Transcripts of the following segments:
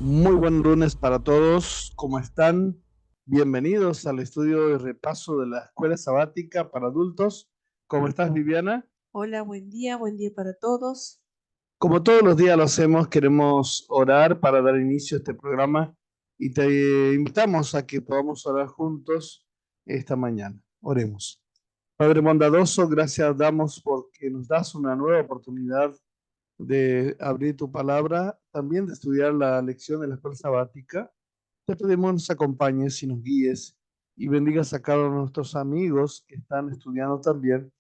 Muy buen lunes para todos. ¿Cómo están? Bienvenidos al estudio de repaso de la Escuela Sabática para Adultos. ¿Cómo estás, Viviana? Hola, buen día para todos. Como todos los días lo hacemos, queremos orar para dar inicio a este programa y te invitamos a que podamos orar juntos esta mañana. Oremos. Padre bondadoso, gracias damos porque nos das una nueva oportunidad de abrir tu palabra, también de estudiar la lección de la Escuela Sabática. Te pedimos nos acompañes y nos guíes y bendigas a cada uno de nuestros amigos que están estudiando también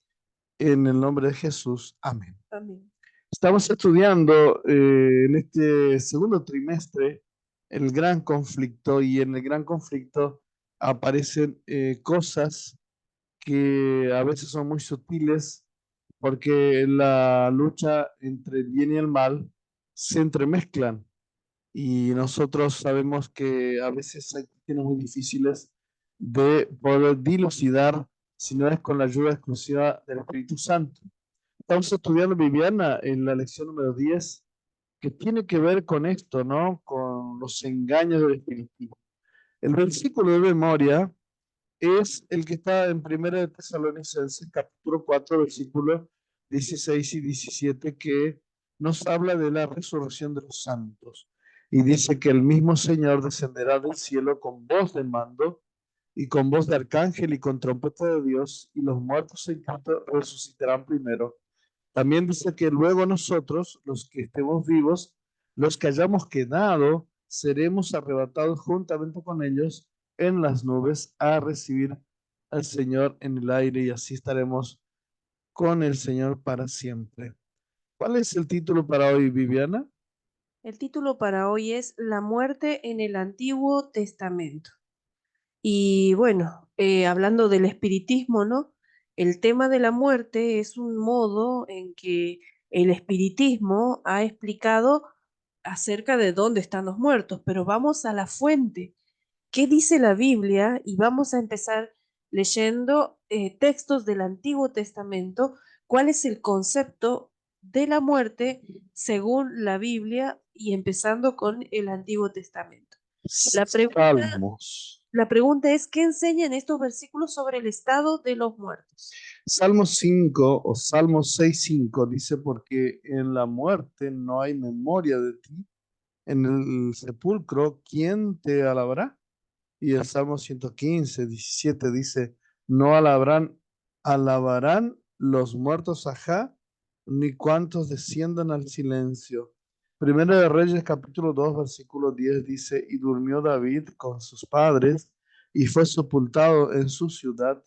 en el nombre de Jesús. Amén. Amén. Estamos estudiando en este segundo trimestre el gran conflicto y en el gran conflicto aparecen cosas que a veces son muy sutiles porque la lucha entre el bien y el mal se entremezclan y nosotros sabemos que a veces hay cuestiones muy difíciles de poder dilucidar si no es con la ayuda exclusiva del Espíritu Santo. Estamos estudiando, Viviana, en la lección número 10 que tiene que ver con esto, ¿no? Con los engaños del espiritismo. El versículo de memoria es el que está en Primera de Tesalonicenses, capítulo 4 versículos 16 y 17 que nos habla de la resurrección de los santos. Y dice que el mismo Señor descenderá del cielo con voz de mando y con voz de arcángel y con trompeta de Dios, y los muertos en Cristo resucitarán primero. También dice que luego nosotros, los que estemos vivos, los que hayamos quedado, seremos arrebatados juntamente con ellos en las nubes a recibir al Señor en el aire y así estaremos con el Señor para siempre. ¿Cuál es el título para hoy, Viviana? El título para hoy es La muerte en el Antiguo Testamento. Y bueno, hablando del espiritismo, ¿no? El tema de la muerte es un modo en que el espiritismo ha explicado acerca de dónde están los muertos, pero vamos a la fuente. ¿Qué dice la Biblia? Y vamos a empezar leyendo textos del Antiguo Testamento. ¿Cuál es el concepto de la muerte según la Biblia y empezando con el Antiguo Testamento? La pregunta, Salmos. la pregunta es, ¿qué enseñan estos versículos sobre el estado de los muertos? Salmo 5 o Salmo 6:5 dice, porque en la muerte no hay memoria de ti, en el sepulcro, ¿quién te alabará? Y el Salmo 115:17 dice, no alabarán los muertos ajá, ni cuantos desciendan al silencio. Primera de Reyes capítulo 2 versículo 10 dice, y durmió David con sus padres y fue sepultado en su ciudad.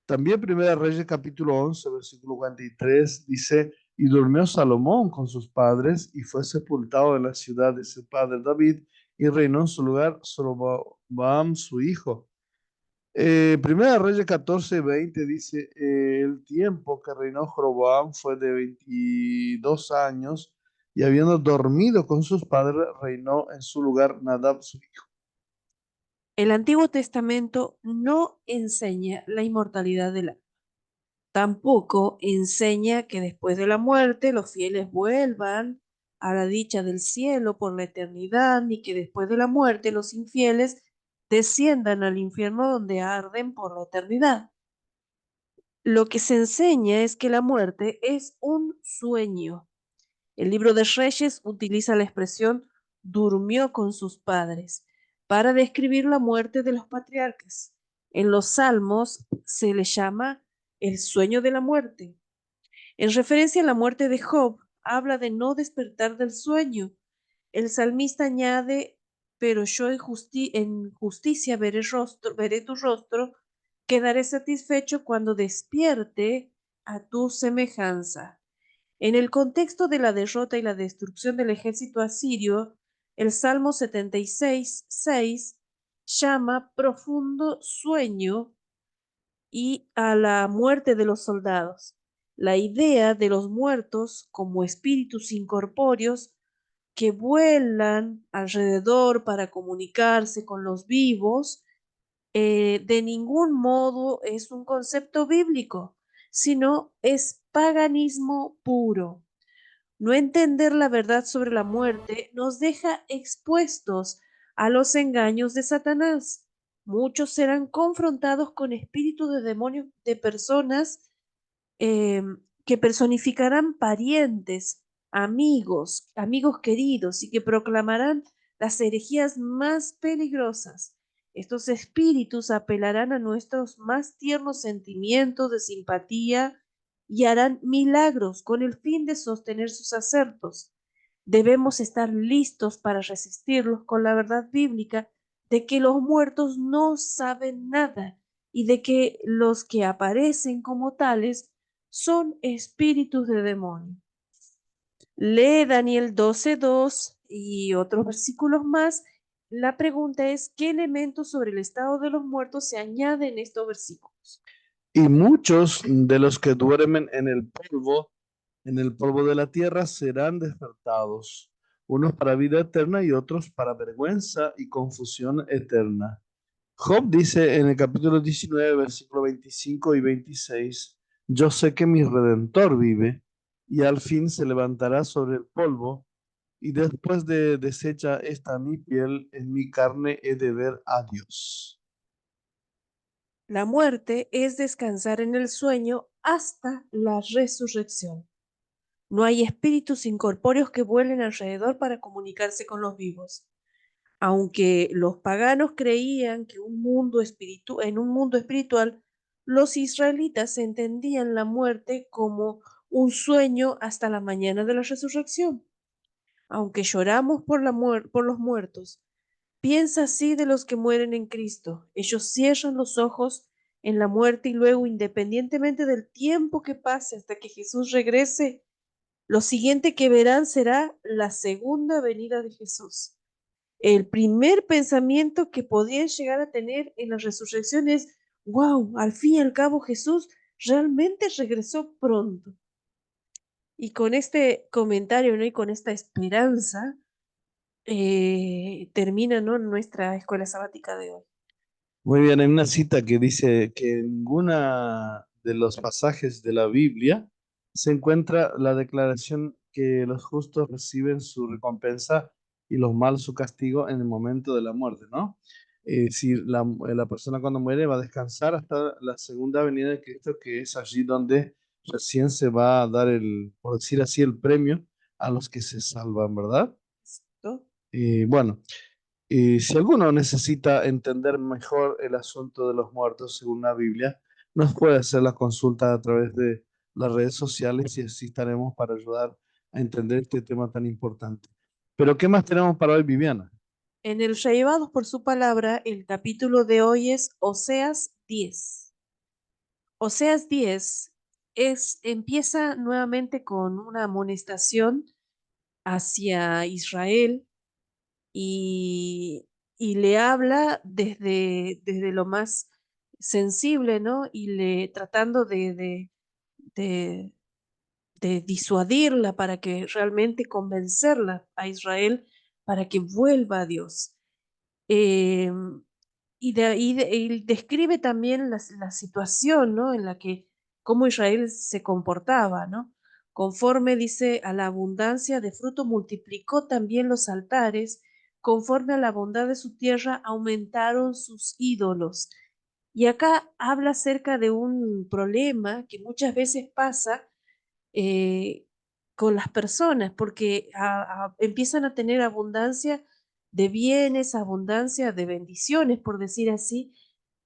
También Primera de Reyes capítulo 11 versículo 43 dice, y durmió Salomón con sus padres y fue sepultado en la ciudad de su padre David y reinó en su lugar Soroboam su hijo. Primera de Reyes 14:20 dice, el tiempo que reinó Jeroboam fue de 22 años y habiendo dormido con sus padres, reinó en su lugar Nadab su hijo. El Antiguo Testamento no enseña la inmortalidad del alma. Tampoco enseña que después de la muerte los fieles vuelvan a la dicha del cielo por la eternidad, ni que después de la muerte los infieles desciendan al infierno donde arden por la eternidad. Lo que se enseña es que la muerte es un sueño. El libro de Reyes utiliza la expresión durmió con sus padres para describir la muerte de los patriarcas. En los Salmos se le llama el sueño de la muerte. En referencia a la muerte de Job, habla de no despertar del sueño. El salmista añade, pero yo en justicia veré tu rostro, quedaré satisfecho cuando despierte a tu semejanza. En el contexto de la derrota y la destrucción del ejército asirio, el Salmo 76:6 llama profundo sueño y a la muerte de los soldados. La idea de los muertos como espíritus incorpóreos que vuelan alrededor para comunicarse con los vivos, de ningún modo es un concepto bíblico, sino es paganismo puro. No entender la verdad sobre la muerte nos deja expuestos a los engaños de Satanás. Muchos serán confrontados con espíritus de demonios de personas que personificarán parientes, amigos, amigos queridos y que proclamarán las herejías más peligrosas. Estos espíritus apelarán a nuestros más tiernos sentimientos de simpatía y harán milagros con el fin de sostener sus acertos. Debemos estar listos para resistirlos con la verdad bíblica de que los muertos no saben nada y de que los que aparecen como tales son espíritus de demonio. Lee Daniel 12:2 y otros versículos más. La pregunta es, ¿qué elementos sobre el estado de los muertos se añaden en estos versículos? Y muchos de los que duermen en el polvo de la tierra, serán despertados, unos para vida eterna y otros para vergüenza y confusión eterna. Job dice en el capítulo 19, versículo 25 y 26, yo sé que mi Redentor vive y al fin se levantará sobre el polvo y después de deshecha esta mi piel, en mi carne he de ver a Dios. La muerte es descansar en el sueño hasta la resurrección. No hay espíritus incorpóreos que vuelen alrededor para comunicarse con los vivos. Aunque los paganos creían que en un mundo espiritual, los israelitas entendían la muerte como un sueño hasta la mañana de la resurrección. Aunque lloramos por los muertos, piensa así de los que mueren en Cristo. Ellos cierran los ojos en la muerte y luego, independientemente del tiempo que pase hasta que Jesús regrese, lo siguiente que verán será la segunda venida de Jesús. El primer pensamiento que podrían llegar a tener en la resurrección es, wow, al fin y al cabo Jesús realmente regresó pronto. Y con este comentario, ¿no? Y con esta esperanza, termina, ¿no? Nuestra escuela sabática de hoy. Muy bien, hay una cita que dice que en ninguna de los pasajes de la Biblia se encuentra la declaración que los justos reciben su recompensa y los malos su castigo en el momento de la muerte, ¿no? Es decir, la persona cuando muere va a descansar hasta la segunda venida de Cristo, que es allí donde recién se va a dar por decir así, el premio a los que se salvan, ¿verdad? ¿No? Bueno. Y si alguno necesita entender mejor el asunto de los muertos según la Biblia, nos puede hacer la consulta a través de las redes sociales y así estaremos para ayudar a entender este tema tan importante. Pero ¿qué más tenemos para hoy, Viviana? En el Llevados por su palabra, el capítulo de hoy es Oseas 10. Oseas 10 empieza nuevamente con una amonestación hacia Israel y, y le habla desde lo más sensible, ¿no? Y tratando de, de disuadirla para que realmente convencerla a Israel para que vuelva a Dios. Eh, y describe también la situación, ¿no? En la que, cómo Israel se comportaba, ¿no? Conforme dice, a la abundancia de fruto multiplicó también los altares, conforme a la bondad de su tierra aumentaron sus ídolos. Y acá habla acerca de un problema que muchas veces pasa eh, con las personas, porque empiezan a tener abundancia de bienes, abundancia de bendiciones, por decir así,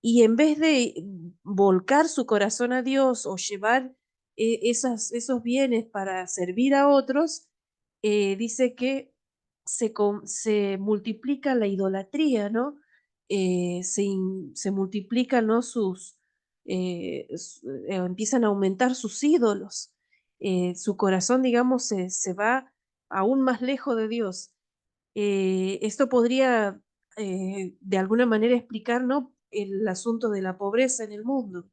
y en vez de volcar su corazón a Dios o llevar esos bienes para servir a otros, dice que se multiplica la idolatría, ¿no? Se multiplican, ¿no? Empiezan a aumentar sus ídolos. Su corazón, digamos, se va aún más lejos de Dios. Esto podría, de alguna manera, explicar, ¿no? El asunto de la pobreza en el mundo,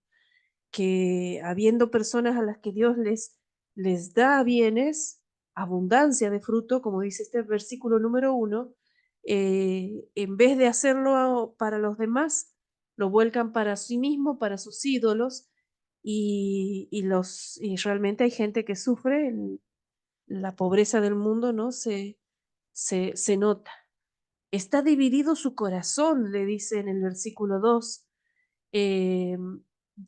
que habiendo personas a las que Dios les da bienes, abundancia de fruto, como dice este versículo número 1, en vez de hacerlo para los demás, lo vuelcan para sí mismo, para sus ídolos, y realmente hay gente que sufre la pobreza del mundo, ¿no? Se nota. Está dividido su corazón, le dice en el versículo 2.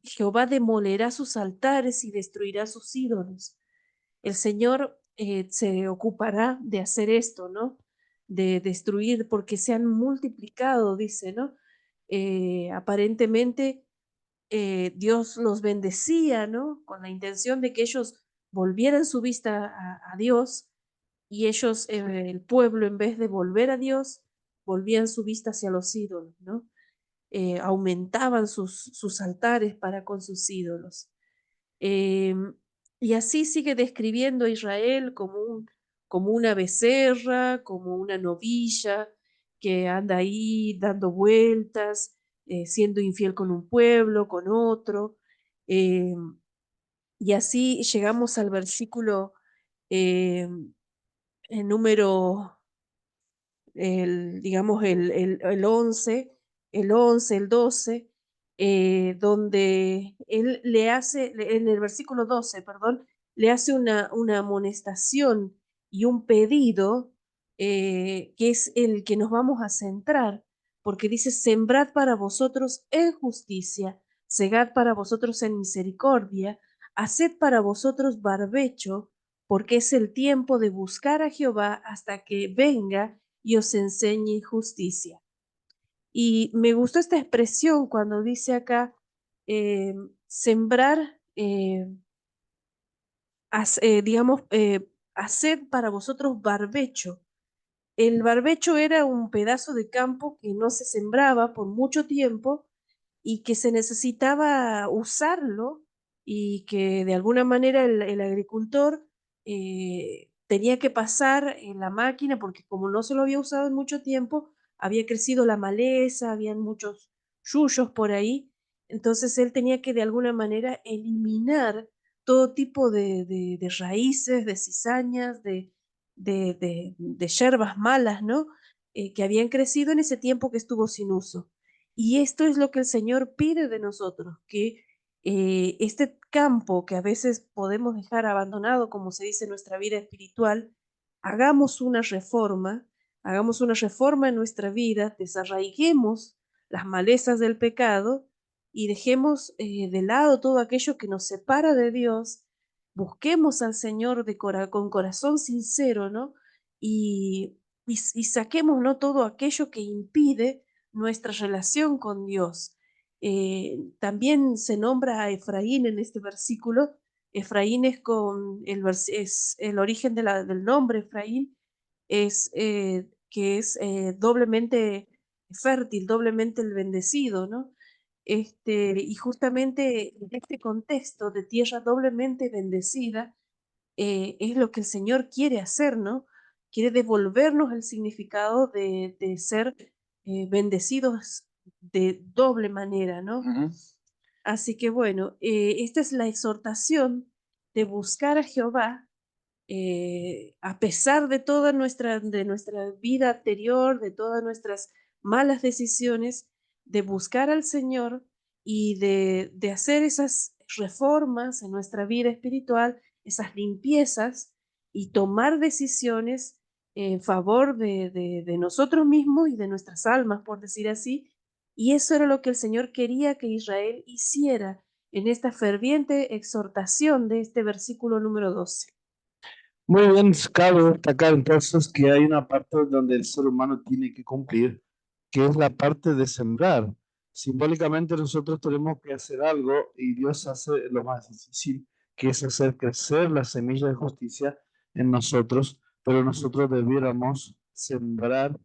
Jehová demolerá sus altares y destruirá sus ídolos. El Señor se ocupará de hacer esto, ¿no? De destruir, porque se han multiplicado, dice, ¿no? Aparentemente Dios los bendecía, ¿no? Con la intención de que ellos volvieran su vista a Dios, y ellos, el pueblo, en vez de volver a Dios, volvían su vista hacia los ídolos, ¿no? Aumentaban sus altares para con sus ídolos. Em, y así sigue describiendo a Israel como una becerra, como una novilla que anda ahí dando vueltas, siendo infiel con un pueblo, con otro. em, y así llegamos al versículo em, número digamos, el 11, el 12, donde él le hace, en el versículo 12, perdón, le hace una amonestación y un pedido, que es el que nos vamos a centrar, porque dice, sembrad para vosotros en justicia, segad para vosotros en misericordia, haced para vosotros barbecho, porque es el tiempo de buscar a Jehová hasta que venga y os enseñe justicia. Y me gustó esta expresión cuando dice acá, sembrar, digamos, haced para vosotros barbecho. El barbecho era un pedazo de campo que no se sembraba por mucho tiempo y que se necesitaba usarlo, y que de alguna manera el agricultor tenía que pasar en la máquina, porque como no se lo había usado en mucho tiempo, había crecido la maleza, habían muchos yuyos por ahí, entonces él tenía que de alguna manera eliminar todo tipo de raíces, de cizañas, de yerbas malas, ¿no? Que habían crecido en ese tiempo que estuvo sin uso. Y esto es lo que el Señor pide de nosotros, que este campo que a veces podemos dejar abandonado, como se dice en nuestra vida espiritual, hagamos hagamos una reforma en nuestra vida, desarraiguemos las malezas del pecado y dejemos de lado todo aquello que nos separa de Dios, busquemos al Señor con corazón sincero, ¿no? Y saquemos, ¿no?, todo aquello que impide nuestra relación con Dios. También se nombra a Efraín en este versículo. Efraín es, es el origen del nombre Efraín, es que es doblemente fértil, doblemente el bendecido, ¿no? Y justamente en este contexto de tierra doblemente bendecida, es lo que el Señor quiere hacer, ¿no? Quiere devolvernos el significado de ser bendecidos de doble manera, ¿no? Ujú. Así que bueno, esta es la exhortación de buscar a Jehová, a pesar de nuestra vida anterior, de todas nuestras malas decisiones, de buscar al Señor y de hacer esas reformas en nuestra vida espiritual, esas limpiezas, y tomar decisiones en favor de nosotros mismos y de nuestras almas, por decir así. Y eso era lo que el Señor quería que Israel hiciera en esta ferviente exhortación de este versículo número 12. Muy bien, cabe destacar entonces que hay una parte donde el ser humano tiene que cumplir, que es la parte de sembrar. Simbólicamente nosotros tenemos que hacer algo y Dios hace lo más difícil, que es hacer crecer la semilla de justicia en nosotros, pero nosotros debiéramos sembrar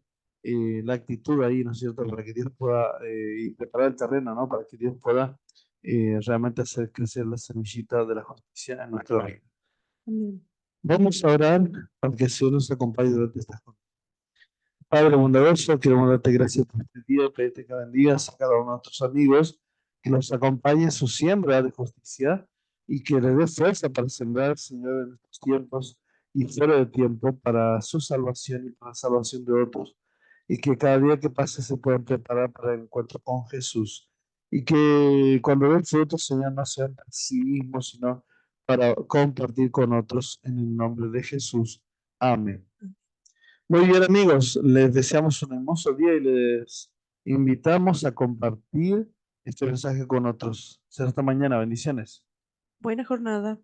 la actitud ahí, ¿no es cierto?, para que Dios pueda y preparar el terreno, ¿no?, para que Dios pueda realmente hacer crecer la semillita de la justicia en nuestra vida. Amén. Vamos a orar para que el Señor nos acompañe durante esta jornada. Padre bondadoso, queremos darte gracias por este día, pedirte que bendigas a cada uno de nuestros amigos, que los acompañe en su siembra de justicia y que les dé fuerza para sembrar, Señor, en estos tiempos y fuera de tiempo para su salvación y para la salvación de otros. Y que cada día que pase se puedan preparar para el encuentro con Jesús. Y que cuando den frutos, Señor, no sean para sí mismos, sino para compartir con otros en el nombre de Jesús. Amén. Muy bien, amigos, les deseamos un hermoso día y les invitamos a compartir este mensaje con otros. Será hasta mañana. Bendiciones. Buena jornada.